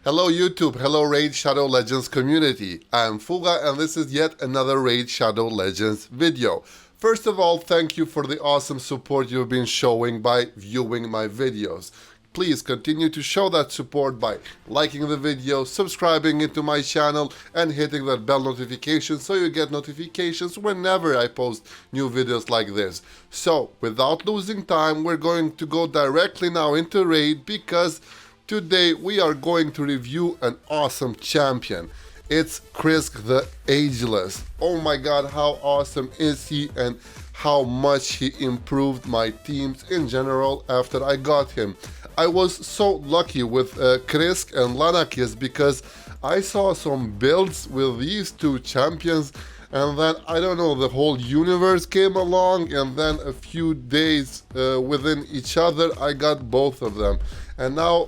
Hello YouTube, hello Raid Shadow Legends community. I am Fuga and this is yet another Raid Shadow Legends video. First of all, thank you for the awesome support you've been showing by viewing my videos. Please continue to show that support by liking the video, subscribing into my channel and hitting that bell notification so you get notifications whenever I post new videos like this. So, without losing time, we're going to go directly now into Raid because today we are going to review an awesome champion. It's Krisk the Ageless. Oh my god, how awesome is he and how much he improved my teams in general after I got him. I was so lucky with Krisk and Lanakis because I saw some builds with these two champions and then, I don't know, the whole universe came along and then a few days within each other I got both of them. And now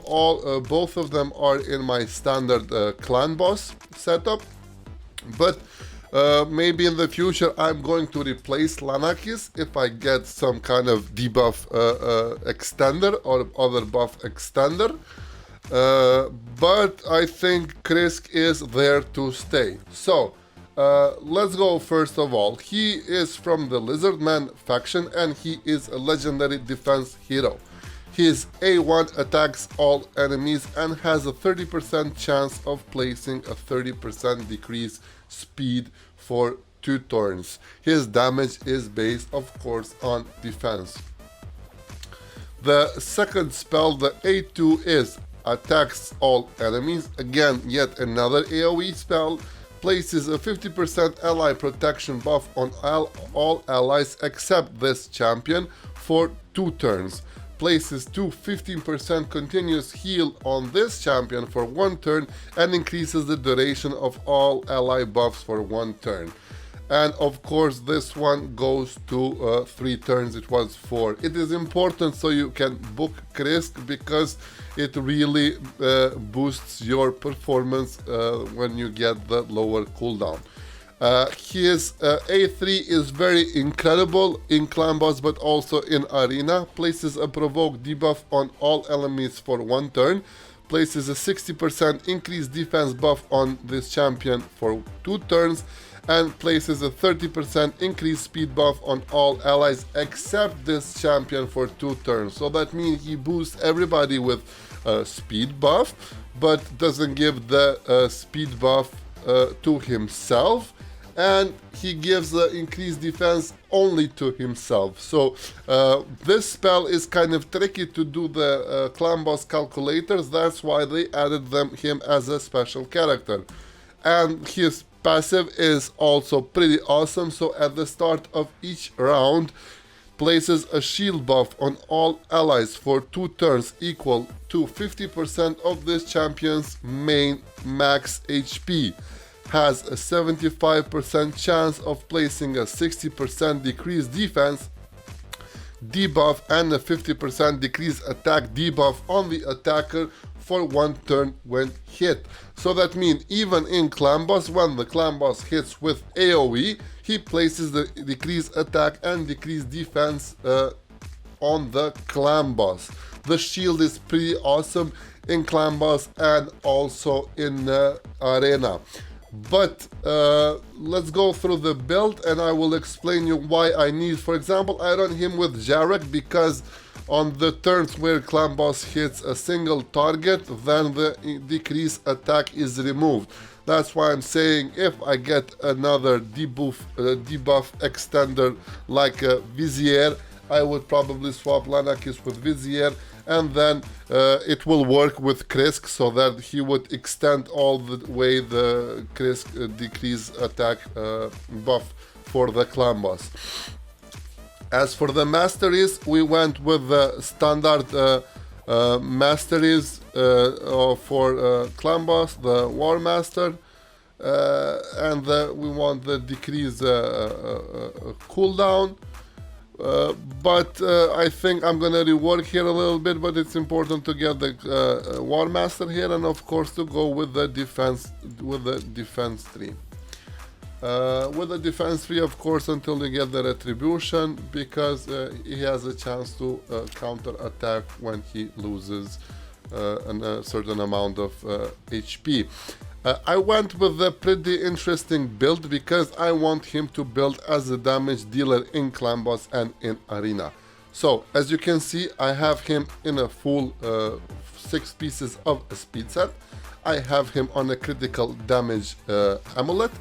both of them are in my standard clan boss setup. But maybe in the future I'm going to replace Lanakis if I get some kind of debuff extender or other buff extender. But I think Krisk is there to stay. So let's go first of all. He is from the Lizardman faction and he is a legendary defense hero. His A1 attacks all enemies and has a 30% chance of placing a 30% decrease speed for 2 turns. His damage is based, of course, on defense. The second spell, the A2, is attacks all enemies. Again, yet another AoE spell. Places a 50% ally protection buff on all allies except this champion for 2 turns. Places 15% continuous heal on this champion for 1 turn and increases the duration of all ally buffs for 1 turn. And of course this one goes to 3 turns, it was 4. It is important so you can book Krisk because it really boosts your performance when you get the lower cooldown. His A3 is very incredible in clan boss but also in arena. Places a provoke debuff on all enemies for 1 turn. Places a 60% increased defense buff on this champion for 2 turns. And places a 30% increased speed buff on all allies except this champion for 2 turns. So that means he boosts everybody with speed buff but doesn't give the speed buff to himself. And he gives the increased defense only to himself. So this spell is kind of tricky to do the clan boss calculators. That's why they added him as a special character. And his passive is also pretty awesome. So at the start of each round, places a shield buff on all allies for 2 turns equal to 50% of this champion's main max HP. Has a 75% chance of placing a 60% decreased defense debuff and a 50% decreased attack debuff on the attacker for 1 turn when hit. So that means even in clan boss, when the clan boss hits with AoE, he places the decreased attack and decreased defense on the clan boss. The shield is pretty awesome in clan boss and also in arena. But let's go through the build and I will explain you why I need. For example, I run him with Jarek because on the turns where clan boss hits a single target, then the decreased attack is removed. That's why I'm saying if I get another debuff extender like Vizier, I would probably swap Lanakis with Vizier and then it will work with Krisk so that he would extend all the way the Krisk decrease attack buff for the clan boss. As for the masteries, we went with the standard masteries for clan boss, the War Master, and we want the decrease cooldown. But I think I'm gonna rework here a little bit, but it's important to get the War Master here and of course to go with the defense 3. With the defense 3, of course, until you get the retribution, because he has a chance to counter attack when he loses a certain amount of HP. I went with a pretty interesting build because I want him to build as a damage dealer in Clan Boss and in Arena. So, as you can see, I have him in a full 6 pieces of a speed set. I have him on a critical damage amulet.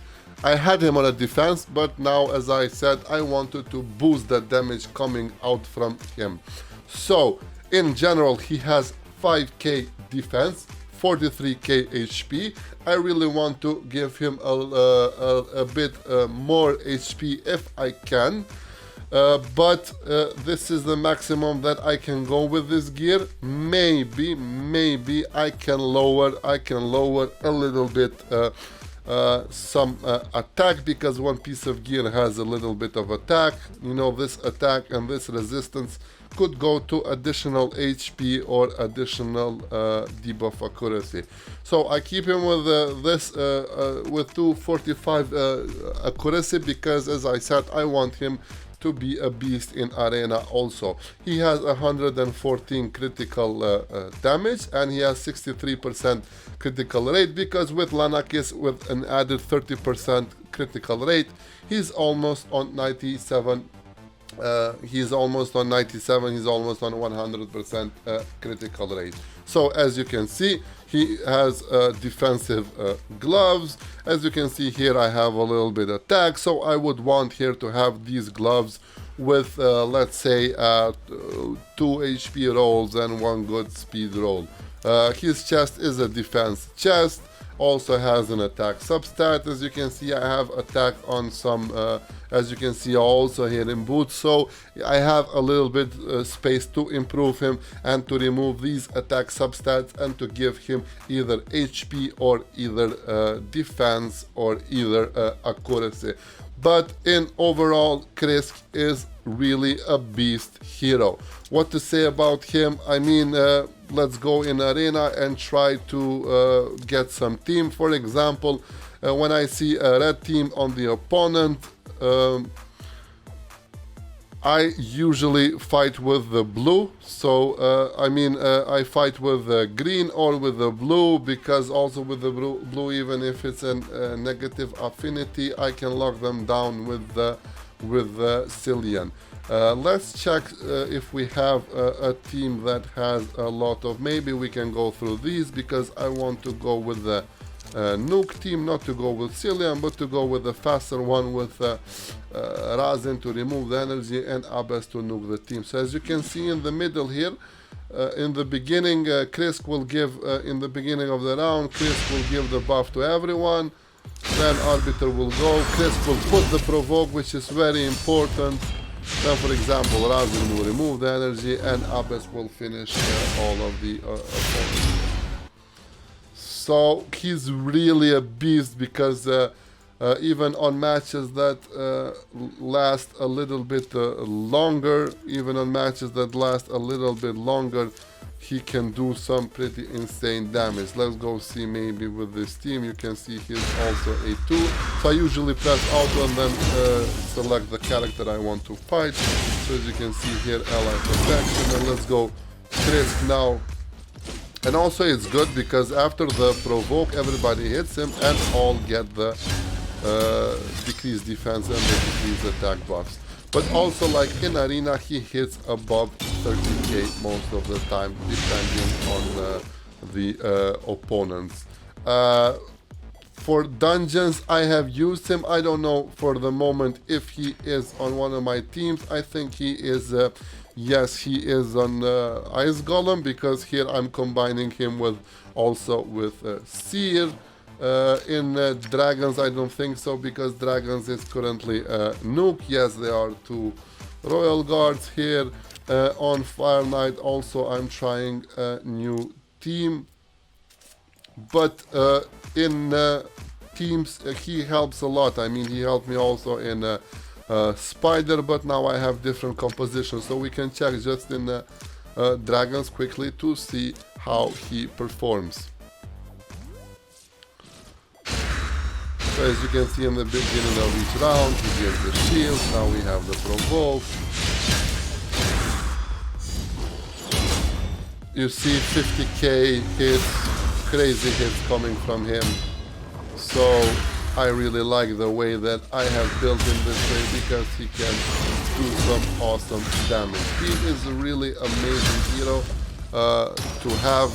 I had him on a defense, but now, as I said, I wanted to boost the damage coming out from him. So, in general, he has 5k defense, 43k HP. I really want to give him a bit more HP if I can. But this is the maximum that I can go with this gear. Maybe I can lower a little bit some attack, because one piece of gear has a little bit of attack. You know, this attack and this resistance could go to additional HP or additional debuff accuracy. So I keep him with this with 245 accuracy, because, as I said, I want him to be a beast in Arena also. He has 114 critical damage, and he has 63% critical rate, because with Lanakis, with an added 30% critical rate, he's almost on 97. He's almost on 100% critical rate. So as you can see, he has defensive gloves. As you can see here, I have a little bit attack, so I would want here to have these gloves with let's say 2 HP rolls and 1 good speed roll. His chest is a defense chest, also has an attack substat. As you can see, I have attack on some, as you can see also here in boots, so I have a little bit space to improve him and to remove these attack substats and to give him either HP or either defense or either accuracy. But in overall, Krisk is really a beast hero. What to say about him? I mean, let's go in Arena and try to get some team. For example, when I see a red team on the opponent, I usually fight with the blue. So I mean, I fight with the green or with the blue, because also with the blue, even if it's a negative affinity, I can lock them down with the Cillian. Let's check if we have a team that has a lot of, maybe we can go through these, because I want to go with the nuke team, not to go with Cillian, but to go with the faster one with Razin to remove the energy and Abbas to nuke the team. So as you can see in the middle here, in the beginning, Krisk will give, in the beginning of the round, Krisk will give the buff to everyone. Then Arbiter will go, Krisk will put the provoke, which is very important. Then, for example, Razin will remove the energy and Abbas will finish all of the opponents. So he's really a beast, because even on matches that last a little bit longer, he can do some pretty insane damage. Let's go see maybe with this team. You can see he's also a 2. So I usually press auto and then select the character I want to fight. So as you can see here, ally protection, and let's go Krisk now. And also it's good because after the provoke, everybody hits him and all get the decreased defense and the decreased attack buffs. But also, like in Arena, he hits above 30k most of the time, depending on the opponents. For dungeons, I have used him. I don't know for the moment if he is on one of my teams. I think he is, yes, he is on Ice Golem, because here I'm combining him with also with Seer. In Dragons, I don't think so, because Dragons is currently nuke. Yes, there are 2 Royal Guards here. On Fire Knight also I'm trying a new team. But in teams, he helps a lot. I mean, he helped me also in Spider, but now I have different compositions. So we can check just in Dragons quickly to see how he performs. So as you can see in the beginning of each round, he gives the shield. Now we have the provoke. You see 50k hits, crazy hits coming from him. So I really like the way that I have built him this way because he can do some awesome damage. He is a really amazing hero to have.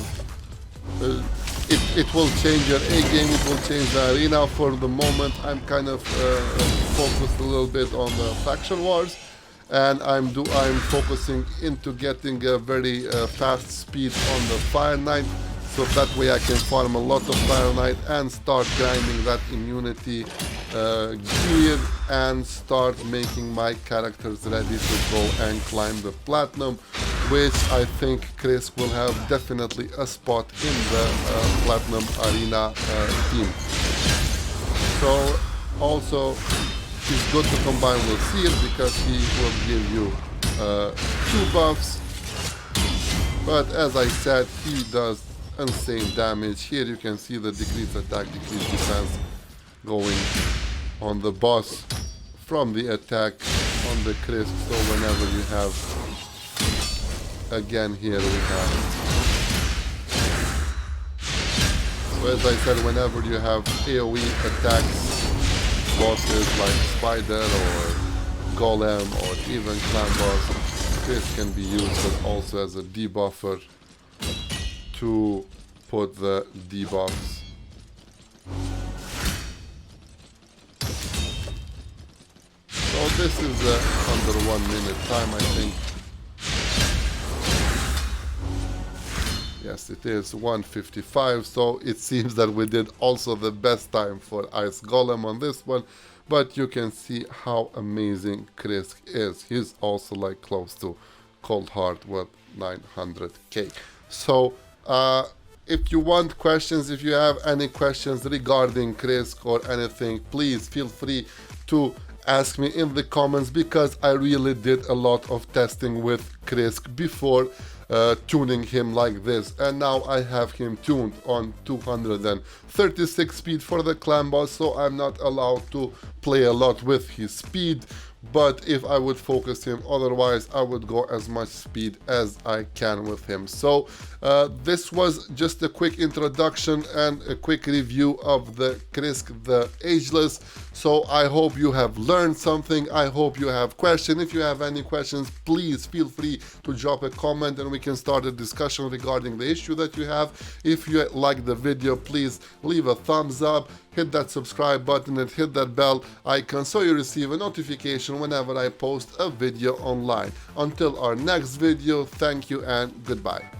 It will change your A game, it will change the arena. For the moment I'm kind of focused a little bit on the faction wars, and I'm focusing into getting a very fast speed on the Fire Knight, so that way I can farm a lot of Fire Knight and start grinding that immunity gear and start making my characters ready to go and climb the platinum, which I think Krisk will have definitely a spot in the platinum arena team. So also it's good to combine with Seer because he will give you 2 buffs, but as I said, he does insane damage. Here you can see the decreased attack, decreased defense going on the boss from the attack on the Krisk. So whenever you have, again here we have, so as I said, whenever you have AoE attacks, bosses like Spider or Golem or even Clan Boss, this can be used also as a debuffer to put the debuffs. So this is under 1 minute time, I think. Yes, it is 1:55, so it seems that we did also the best time for Ice Golem on this one, but you can see how amazing Krisk is. He's also like close to Cold Heart with 900k. So if you want questions, if you have any questions regarding Krisk or anything, please feel free to ask me in the comments, because I really did a lot of testing with Krisk before tuning him like this, and now I have him tuned on 236 speed for the clan boss, so I'm not allowed to play a lot with his speed. But if I would focus him, otherwise I would go as much speed as I can with him. So this was just a quick introduction and a quick review of the Krisk the Ageless. So I hope you have learned something. I hope you have questions. If you have any questions, please feel free to drop a comment and we can start a discussion regarding the issue that you have. If you like the video, please leave a thumbs up, hit that subscribe button and hit that bell icon so you receive a notification whenever I post a video online. Until our next video, thank you and goodbye.